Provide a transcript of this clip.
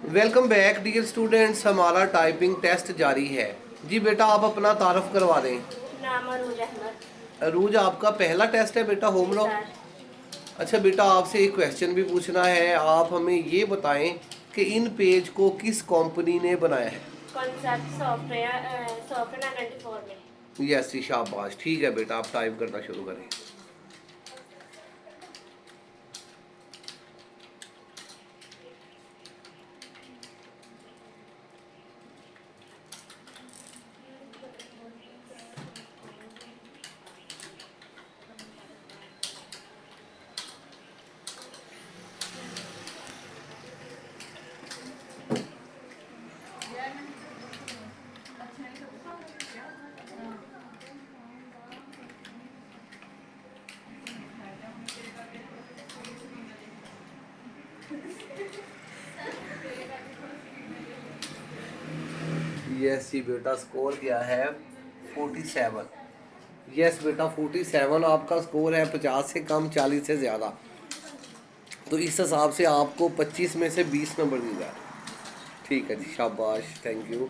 Welcome back dear students, हमारा typing test जारी है। जी बेटा, आप अपना तारुफ करवा दें। नाम अरूज अहमद। अरूज, आपका पहला टेस्ट है बेटा होम जी लॉ। सर। अच्छा बेटा, आपसे एक क्वेश्चन भी पूछना है। आप हमें ये बताएं कि इन पेज को किस कंपनी ने बनाया है। कॉन्सेप्ट सॉफ्टवेयर सॉफ्टवेयर 94 में। यस जी, शाबाश, ठीक है बेटा, आप टाइप करना शुरू करें। यस जी बेटा, स्कोर क्या है? 47। यस बेटा, 47 आपका स्कोर है। 50 से कम, 40 से ज़्यादा। तो इस हिसाब से आपको 25 में से 20 नंबर दिया जाए। ठीक है जी, शाबाश, थैंक यू।